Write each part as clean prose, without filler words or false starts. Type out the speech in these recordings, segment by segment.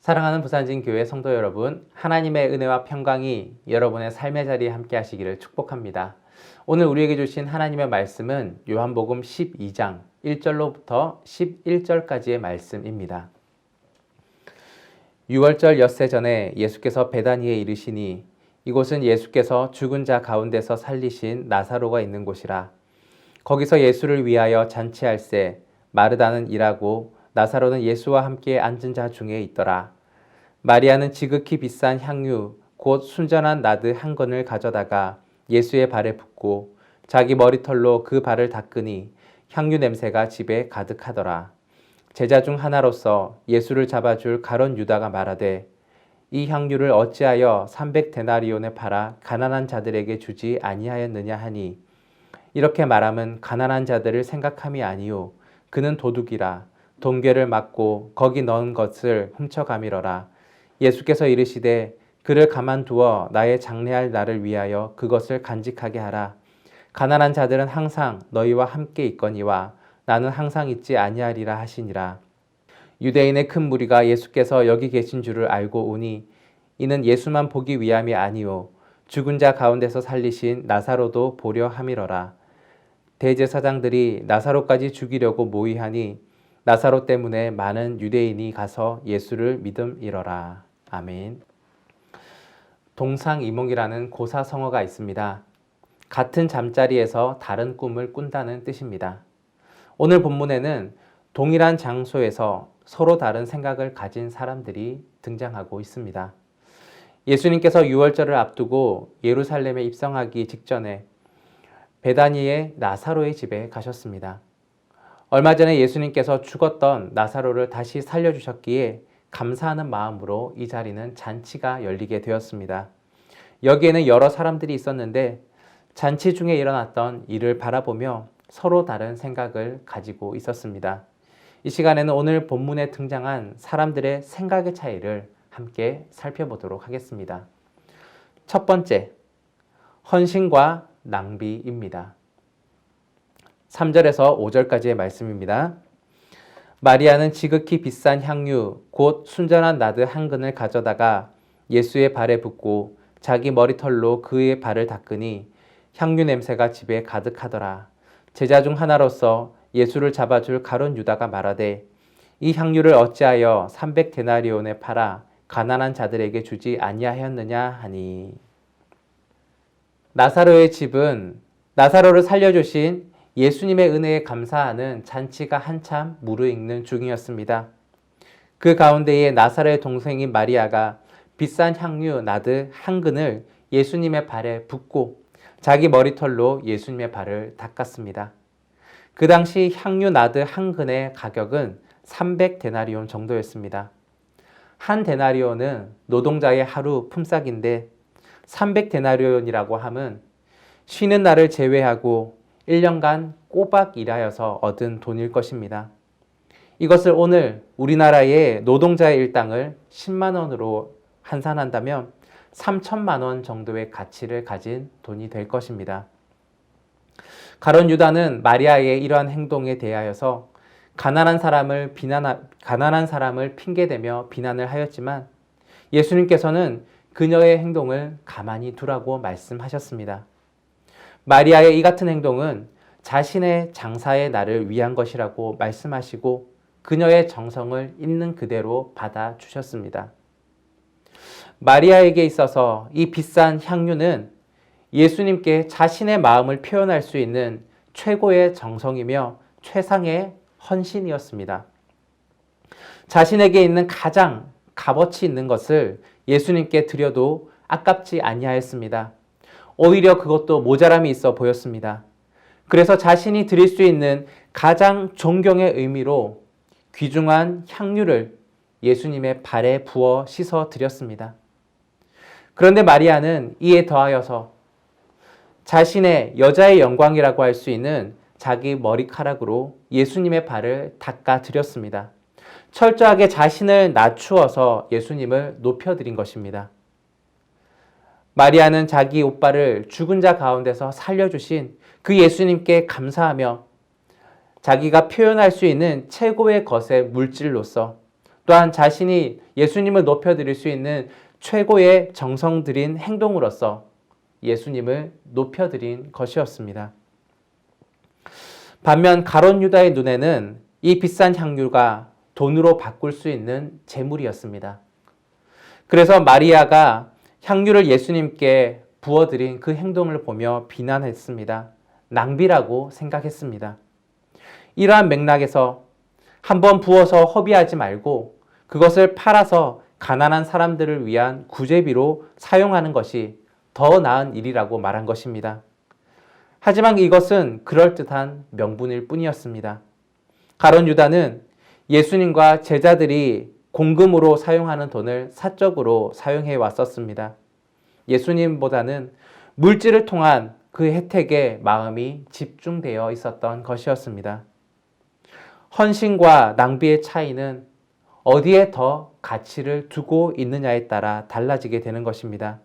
사랑하는 부산진교회 성도 여러분, 하나님의 은혜와 평강이 여러분의 삶의 자리에 함께 하시기를 축복합니다. 오늘 우리에게 주신 하나님의 말씀은 요한복음 12장 1절로부터 11절까지의 말씀입니다. 6월절 엿새 전에 예수께서 베다니에 이르시니 이곳은 예수께서 죽은 자 가운데서 살리신 나사로가 있는 곳이라. 거기서 예수를 위하여 잔치할새 마르다는 일하고 나사로는 예수와 함께 앉은 자 중에 있더라. 마리아는 지극히 비싼 향유 곧 순전한 나드 한 건을 가져다가 예수의 발에 붓고 자기 머리털로 그 발을 닦으니 향유 냄새가 집에 가득하더라. 제자 중 하나로서 예수를 잡아줄 가룟 유다가 말하되 이 향유를 어찌하여 300데나리온에 팔아 가난한 자들에게 주지 아니하였느냐 하니 이렇게 말함은 가난한 자들을 생각함이 아니요 그는 도둑이라 돈궤를 맞고 거기 넣은 것을 훔쳐가미러라. 예수께서 이르시되 그를 가만두어 나의 장례할 날을 위하여 그것을 간직하게 하라. 가난한 자들은 항상 너희와 함께 있거니와 나는 항상 있지 아니하리라 하시니라. 유대인의 큰 무리가 예수께서 여기 계신 줄을 알고 오니 이는 예수만 보기 위함이 아니요 죽은 자 가운데서 살리신 나사로도 보려 함이러라. 대제사장들이 나사로까지 죽이려고 모의하니 나사로 때문에 많은 유대인이 가서 예수를 믿음이러라. 아멘. 동상이몽이라는 고사성어가 있습니다. 같은 잠자리에서 다른 꿈을 꾼다는 뜻입니다. 오늘 본문에는 동일한 장소에서 서로 다른 생각을 가진 사람들이 등장하고 있습니다. 예수님께서 6월절을 앞두고 예루살렘에 입성하기 직전에 베다니의 나사로의 집에 가셨습니다. 얼마 전에 예수님께서 죽었던 나사로를 다시 살려주셨기에 감사하는 마음으로 이 자리는 잔치가 열리게 되었습니다. 여기에는 여러 사람들이 있었는데 잔치 중에 일어났던 일을 바라보며 서로 다른 생각을 가지고 있었습니다. 이 시간에는 오늘 본문에 등장한 사람들의 생각의 차이를 함께 살펴보도록 하겠습니다. 첫 번째, 헌신과 낭비입니다. 3절에서 5절까지의 말씀입니다. 마리아는 지극히 비싼 향유 곧 순전한 나드 한 근을 가져다가 예수의 발에 붓고 자기 머리털로 그의 발을 닦으니 향유 냄새가 집에 가득하더라. 제자 중 하나로서 예수를 잡아줄 가룟 유다가 말하되 이 향유를 어찌하여 300데나리온에 팔아 가난한 자들에게 주지 아니하였느냐 하니. 나사로의 집은 나사로를 살려주신 예수님의 은혜에 감사하는 잔치가 한참 무르익는 중이었습니다. 그 가운데에 나사로의 동생인 마리아가 비싼 향유 나드 한 근을 예수님의 발에 붓고 자기 머리털로 예수님의 발을 닦았습니다. 그 당시 향유 나드 한 근의 가격은 300데나리온 정도였습니다. 한 데나리온은 노동자의 하루 품삯인데 300데나리온이라고 함은 쉬는 날을 제외하고 1년간 꼬박 일하여서 얻은 돈일 것입니다. 이것을 오늘 우리나라의 노동자의 일당을 10만 원으로 환산한다면 3천만 원 정도의 가치를 가진 돈이 될 것입니다. 가룟 유다는 마리아의 이러한 행동에 대하여서 가난한 사람을 핑계대며 비난을 하였지만 예수님께서는 그녀의 행동을 가만히 두라고 말씀하셨습니다. 마리아의 이 같은 행동은 자신의 장사의 날을 위한 것이라고 말씀하시고 그녀의 정성을 있는 그대로 받아주셨습니다. 마리아에게 있어서 이 비싼 향유는 예수님께 자신의 마음을 표현할 수 있는 최고의 정성이며 최상의 헌신이었습니다. 자신에게 있는 가장 값어치 있는 것을 예수님께 드려도 아깝지 아니하였습니다. 오히려 그것도 모자람이 있어 보였습니다. 그래서 자신이 드릴 수 있는 가장 존경의 의미로 귀중한 향유를 예수님의 발에 부어 씻어 드렸습니다. 그런데 마리아는 이에 더하여서 자신의 여자의 영광이라고 할 수 있는 자기 머리카락으로 예수님의 발을 닦아 드렸습니다. 철저하게 자신을 낮추어서 예수님을 높여드린 것입니다. 마리아는 자기 오빠를 죽은 자 가운데서 살려주신 그 예수님께 감사하며 자기가 표현할 수 있는 최고의 것의 물질로서 또한 자신이 예수님을 높여드릴 수 있는 최고의 정성 들인 행동으로서 예수님을 높여드린 것이었습니다. 반면 가룟 유다의 눈에는 이 비싼 향유가 돈으로 바꿀 수 있는 재물이었습니다. 그래서 마리아가 향유를 예수님께 부어드린 그 행동을 보며 비난했습니다. 낭비라고 생각했습니다. 이러한 맥락에서 한번 부어서 허비하지 말고 그것을 팔아서 가난한 사람들을 위한 구제비로 사용하는 것이 더 나은 일이라고 말한 것입니다. 하지만 이것은 그럴듯한 명분일 뿐이었습니다. 가룟 유다는 예수님과 제자들이 공금으로 사용하는 돈을 사적으로 사용해 왔었습니다. 예수님보다는 물질을 통한 그 혜택에 마음이 집중되어 있었던 것이었습니다. 헌신과 낭비의 차이는 어디에 더 가치를 두고 있느냐에 따라 달라지게 되는 것입니다.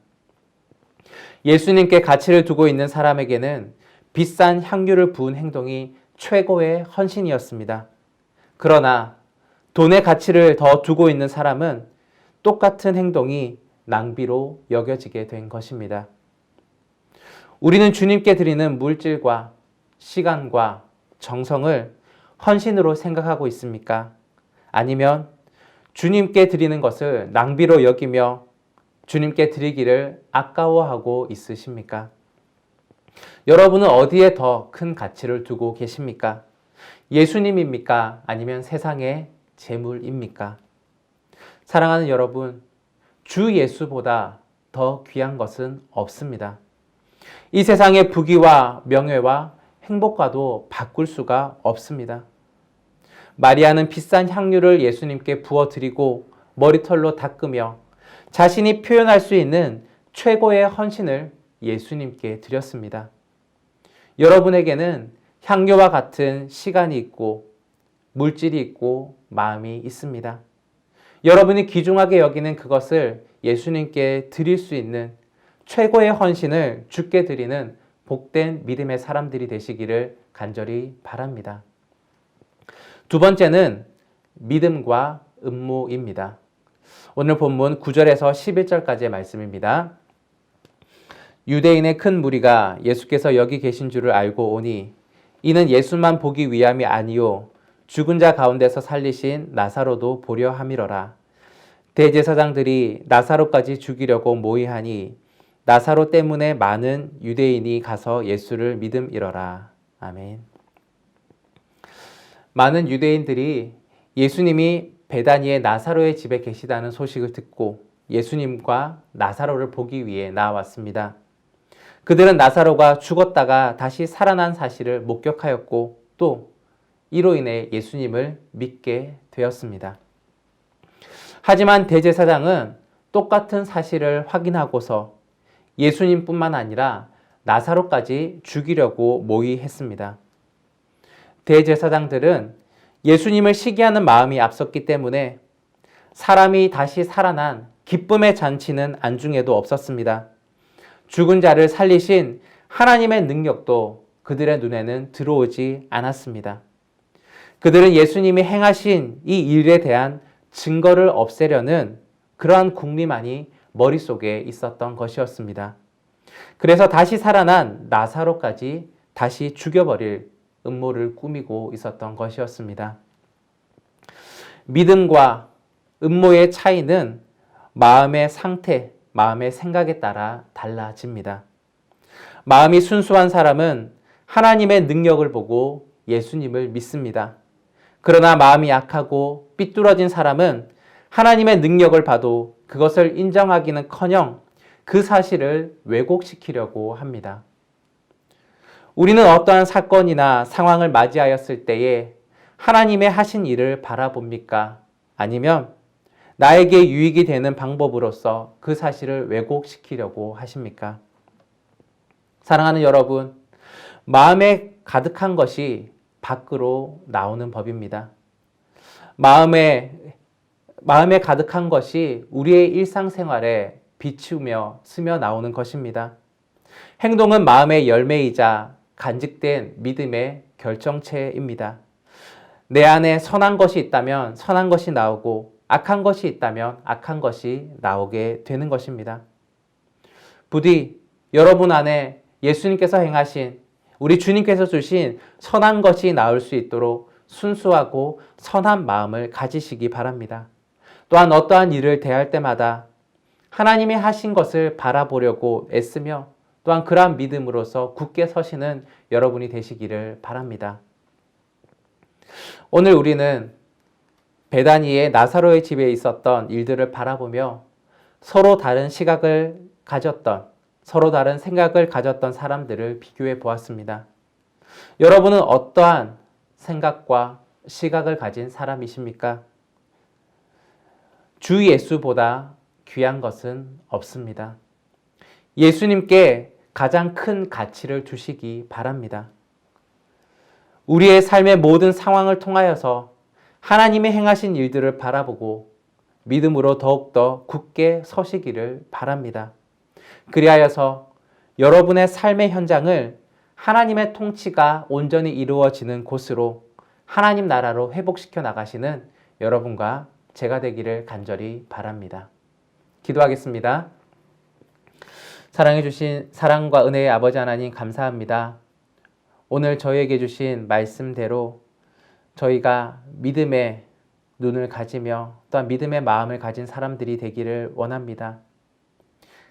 예수님께 가치를 두고 있는 사람에게는 비싼 향유를 부은 행동이 최고의 헌신이었습니다. 그러나 돈의 가치를 더 두고 있는 사람은 똑같은 행동이 낭비로 여겨지게 된 것입니다. 우리는 주님께 드리는 물질과 시간과 정성을 헌신으로 생각하고 있습니까? 아니면 주님께 드리는 것을 낭비로 여기며 주님께 드리기를 아까워하고 있으십니까? 여러분은 어디에 더 큰 가치를 두고 계십니까? 예수님입니까? 아니면 세상의 재물입니까? 사랑하는 여러분, 주 예수보다 더 귀한 것은 없습니다. 이 세상의 부귀와 명예와 행복과도 바꿀 수가 없습니다. 마리아는 비싼 향유를 예수님께 부어드리고 머리털로 닦으며 자신이 표현할 수 있는 최고의 헌신을 예수님께 드렸습니다. 여러분에게는 향유와 같은 시간이 있고 물질이 있고 마음이 있습니다. 여러분이 귀중하게 여기는 그것을 예수님께 드릴 수 있는 최고의 헌신을 주께 드리는 복된 믿음의 사람들이 되시기를 간절히 바랍니다. 두 번째는 믿음과 음모입니다. 오늘 본문 9절에서 11절까지의 말씀입니다. 유대인의 큰 무리가 예수께서 여기 계신 줄을 알고 오니 이는 예수만 보기 위함이 아니요 죽은 자 가운데서 살리신 나사로도 보려 함이러라. 대제사장들이 나사로까지 죽이려고 모의하니 나사로 때문에 많은 유대인이 가서 예수를 믿음이러라. 아멘. 많은 유대인들이 예수님이 베다니의 나사로의 집에 계시다는 소식을 듣고 예수님과 나사로를 보기 위해 나왔습니다. 그들은 나사로가 죽었다가 다시 살아난 사실을 목격하였고 또 이로 인해 예수님을 믿게 되었습니다. 하지만 대제사장은 똑같은 사실을 확인하고서 예수님뿐만 아니라 나사로까지 죽이려고 모의했습니다. 대제사장들은 예수님을 시기하는 마음이 앞섰기 때문에 사람이 다시 살아난 기쁨의 잔치는 안중에도 없었습니다. 죽은 자를 살리신 하나님의 능력도 그들의 눈에는 들어오지 않았습니다. 그들은 예수님이 행하신 이 일에 대한 증거를 없애려는 그러한 궁리만이 머릿속에 있었던 것이었습니다. 그래서 다시 살아난 나사로까지 다시 죽여버릴 음모를 꾸미고 있었던 것이었습니다. 믿음과 음모의 차이는 마음의 상태, 마음의 생각에 따라 달라집니다. 마음이 순수한 사람은 하나님의 능력을 보고 예수님을 믿습니다. 그러나 마음이 약하고 삐뚤어진 사람은 하나님의 능력을 봐도 그것을 인정하기는커녕 그 사실을 왜곡시키려고 합니다. 우리는 어떠한 사건이나 상황을 맞이하였을 때에 하나님의 하신 일을 바라봅니까? 아니면 나에게 유익이 되는 방법으로서 그 사실을 왜곡시키려고 하십니까? 사랑하는 여러분, 마음에 가득한 것이 밖으로 나오는 법입니다. 마음에 가득한 것이 우리의 일상생활에 비추며 스며 나오는 것입니다. 행동은 마음의 열매이자 간직된 믿음의 결정체입니다. 내 안에 선한 것이 있다면 선한 것이 나오고 악한 것이 있다면 악한 것이 나오게 되는 것입니다. 부디 여러분 안에 예수님께서 행하신, 우리 주님께서 주신 선한 것이 나올 수 있도록 순수하고 선한 마음을 가지시기 바랍니다. 또한 어떠한 일을 대할 때마다 하나님이 하신 것을 바라보려고 애쓰며 또한 그러한 믿음으로서 굳게 서시는 여러분이 되시기를 바랍니다. 오늘 우리는 베다니의 나사로의 집에 있었던 일들을 바라보며 서로 다른 시각을 가졌던, 서로 다른 생각을 가졌던 사람들을 비교해 보았습니다. 여러분은 어떠한 생각과 시각을 가진 사람이십니까? 주 예수보다 귀한 것은 없습니다. 예수님께 가장 큰 가치를 주시기 바랍니다. 우리의 삶의 모든 상황을 통하여서 하나님의 행하신 일들을 바라보고 믿음으로 더욱더 굳게 서시기를 바랍니다. 그리하여서 여러분의 삶의 현장을 하나님의 통치가 온전히 이루어지는 곳으로 하나님 나라로 회복시켜 나가시는 여러분과 제가 되기를 간절히 바랍니다. 기도하겠습니다. 사랑해 주신 사랑과 은혜의 아버지 하나님 감사합니다. 오늘 저희에게 주신 말씀대로 저희가 믿음의 눈을 가지며 또한 믿음의 마음을 가진 사람들이 되기를 원합니다.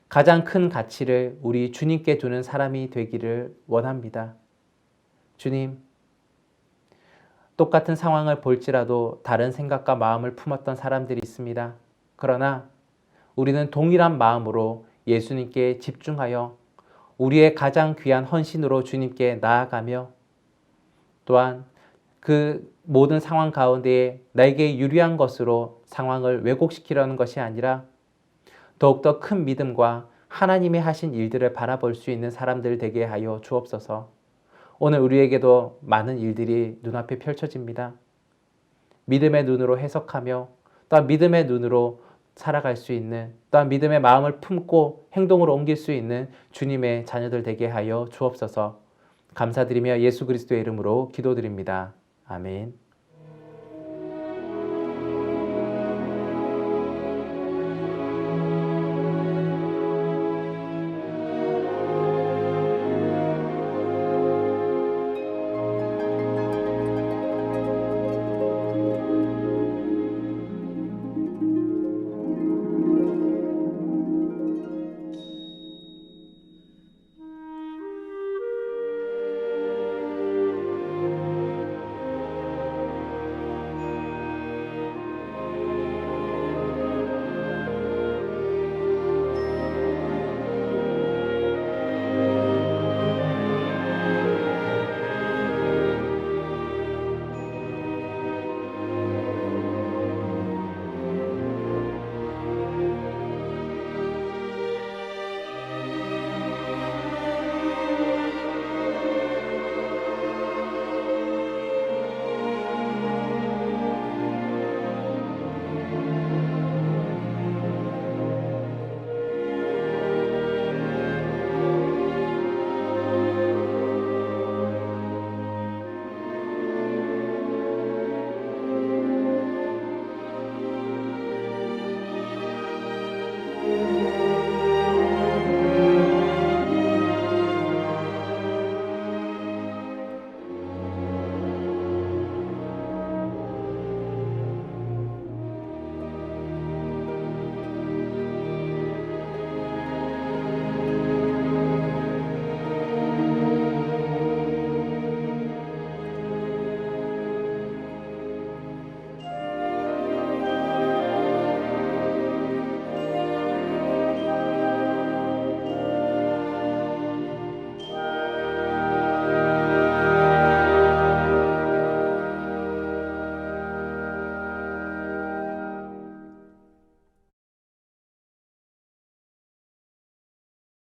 가장 큰 가치를 우리 주님께 두는 사람이 되기를 원합니다. 주님, 똑같은 상황을 볼지라도 다른 생각과 마음을 품었던 사람들이 있습니다. 그러나 우리는 동일한 마음으로 예수님께 집중하여 우리의 가장 귀한 헌신으로 주님께 나아가며 또한 그 모든 상황 가운데에 나에게 유리한 것으로 상황을 왜곡시키려는 것이 아니라 더욱더 큰 믿음과 하나님이 하신 일들을 바라볼 수 있는 사람들 되게 하여 주옵소서. 오늘 우리에게도 많은 일들이 눈앞에 펼쳐집니다. 믿음의 눈으로 해석하며 또한 믿음의 눈으로 살아갈 수 있는, 또한 믿음의 마음을 품고 행동으로 옮길 수 있는 주님의 자녀들 되게 하여 주옵소서. 감사드리며 예수 그리스도의 이름으로 기도드립니다. 아멘.